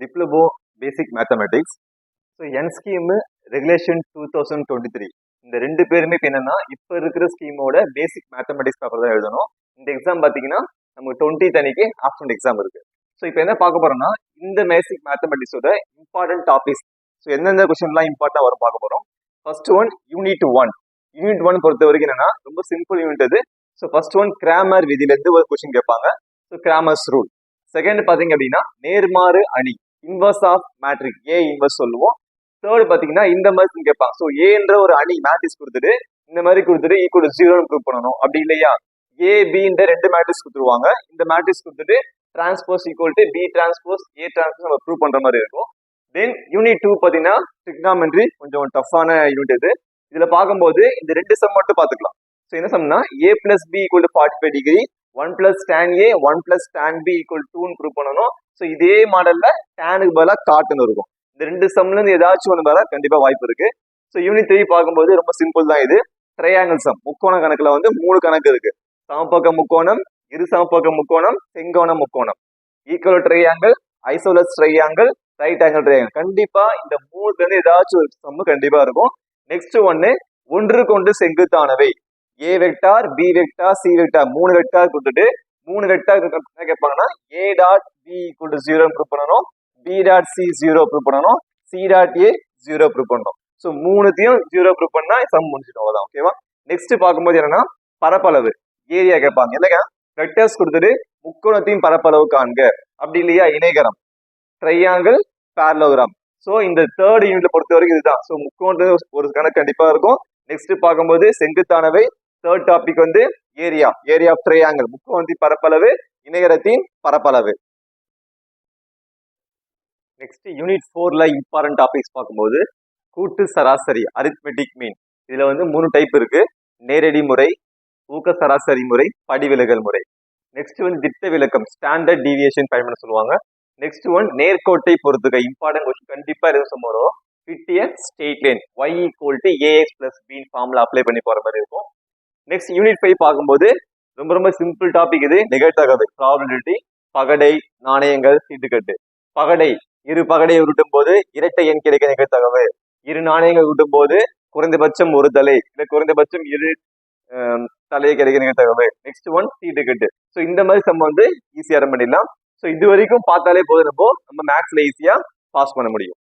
Diploma Basic Mathematics. So என் scheme regulation 2023 இந்த ரெண்டு பேருமே இப்போ என்னன்னா இப்போ இருக்கிற ஸ்கீமோட பேசிக் மேத்தமெட்டிக்ஸ் பேப்பர் தான் எழுதணும். இந்த எக்ஸாம் பார்த்தீங்கன்னா நமக்கு 20th அன்னைக்கு ஆஃப்டர்நூன் எக்ஸாம் இருக்கு. ஸோ இப்போ என்ன பார்க்க போறோம்னா இந்த பேசிக் மேத்தமெட்டிக்ஸோட இம்பார்ட்டன்ட் டாபிக்ஸ். ஸோ எந்தெந்த கொஸ்டின்லாம் இம்பார்ட்டன்ட் வரும் பார்க்க போறோம். ஃபர்ஸ்ட் ஒன் யூனிட் ஒன் பொறுத்த வரைக்கும் என்னன்னா ரொம்ப சிம்பிள் யூனிட் அது. ஸோ ஃபர்ஸ்ட் ஒன் கிராமர் விதியிலேருந்து ஒரு கொஸ்டின் கேட்பாங்க. So Cramer's rule. செகண்ட் பார்த்தீங்க அப்படின்னா நேர்மாறு அணி inverse of matrix A inverse சொல்லுவோம். தேர்ட் பாத்தீங்கன்னா இந்த மாதிரி கேட்பாங்க. ஸோ ஏன்ற ஒரு அணி மேட்ரிக்ஸ் கொடுத்துட்டு இந்த மாதிரி கொடுத்துட்டு ஈக்குவல் 0 ப்ரூவ் பண்ணணும். அப்படி இல்லையா ஏ பின்ற ரெண்டு மேட்ரிக்ஸ் கொடுத்துருவாங்க. இந்த மேட்ரிக்ஸ் கொடுத்துட்டு transpose equal to B transpose A transpose நம்ம ப்ரூவ் பண்ற மாதிரி இருக்கும். தென் யூனிட் 2 பாத்தீங்கன்னா ட்ரிக்னாமெட்ரி கொஞ்சம் டஃப்பான யூனிட் இது. இதுல பார்க்கும்போது இந்த ரெண்டு சம் மட்டும் பாத்துக்கலாம். ஸோ என்ன சம்னா A plus B equal to 45 degree 1 plus tan A 1 plus tan B equal 2 prove பண்ணணும். ஸோ இதே மாடல்ல டேனுக்கு பதிலாக காட்டுன்னு இருக்கும். இந்த ரெண்டு சம்ல இருந்து ஏதாச்சும் ஒன்று வர கண்டிப்பா வாய்ப்பு இருக்கு. ஸோ யூனிட் 3 பார்க்கும்போது ரொம்ப சிம்பிள் தான் இது. ட்ரையாங்கிள் சம் முக்கோண கணக்குல வந்து 3 கணக்கு இருக்கு. சமபக்க முக்கோணம், இரு சமபக்க முக்கோணம், செங்கோண முக்கோணம், equal triangle, isosceles triangle, right angle triangle. கண்டிப்பா இந்த மூணுல இருந்து ஏதாச்சும் ஒரு சம் கண்டிப்பா இருக்கும். நெக்ஸ்ட் ஒன்று கொண்டு செங்குத்தானவை A vector, B vector, C vector, 3 vector கொடுத்துட்டு 3 வெக்டார் என்ன கேட்பாங்கன்னா A dot B equal to 0 prove பண்ணணும், பி டாட் சி 0 ப்ரூவ் பண்ணணும், சி டாட் ஏ 0 ப்ரூவ் பண்ணணும். ஸோ மூணுத்தையும் 0 ப்ரூவ் பண்ணா சம் முடிச்சிடும். அவ்வளோதான். ஓகேவா? நெக்ஸ்ட் பார்க்கும்போது என்னன்னா பரப்பளவு ஏரியா கேட்பாங்க. இல்லைங்க வெக்டர்ஸ் கொடுத்துட்டு முக்கோணத்தையும் பரப்பளவு காண்க. அப்படி இல்லையா இணைகரம் ட்ரையாங்கிள் பேரலோகிராம். ஸோ இந்த தேர்ட் யூனிட்ல பொறுத்த வரைக்கும் இதுதான். ஸோ முக்கோணத்துல ஒரு கணக்கு கண்டிப்பா இருக்கும். நெக்ஸ்ட் பார்க்கும்போது செங்குத்தானவை. தேர்ட் டாபிக் வந்து ஏரியா ஆஃப் ட்ரையாங்கிள் முக்கோணத்தின் பரப்பளவு, இணைகரத்தின் பரப்பளவு. நெக்ஸ்ட் யூனிட் 4ல இம்பார்ட்டன்ட் டாபிக்ஸ் பார்க்கும்போது கூட்டு சராசரி அரித்மெட்டிக் மீன். இதுல வந்து 3 டைப் இருக்கு. நேரடி முறை, ஊக்க சராசரி முறை, படிவிலகல் முறை. நெக்ஸ்ட் வந்து திட்ட விலக்கம் ஸ்டாண்டர்ட் டீவியேஷன் பயன்படுத்த சொல்லுவாங்க. நெக்ஸ்ட் நேர்கோட்டை பொறுத்துக்க இம்பார்ட்டன்ட் கொஸ்டின் கண்டிப்பா எதுவும் சொல்லுவோம். Fit a straight line y equal to ax plus b formula apply பண்ணி போற மாதிரி இருக்கும். நெக்ஸ்ட் யூனிட் 5 பார்க்கும்போது ரொம்ப சிம்பிள் டாபிக் இது. நிகழ்தகவு ப்ராபபிலிட்டி, பகடை, நாணயங்கள், சீட்டுக்கட்டு. பகடை இரு பகடையை உருட்டும் போது இரட்டை எண் கிடைக்க நிகழ்தகவு. இரு நாணயங்கள் உருட்டும் போது குறைந்தபட்சம் ஒரு தலை இல்லை குறைந்தபட்சம் இரு தலையை கிடைக்க நிகழ்தகவு. நெக்ஸ்ட் சீட்டுக்கட்டு. ஸோ இந்த மாதிரி சம் வந்து ஈஸியா ரன் பண்ணிடலாம். ஸோ இது வரைக்கும் பார்த்தாலே போதும் நம்ம மேக்ஸ்ல ஈஸியா பாஸ் பண்ண முடியும்.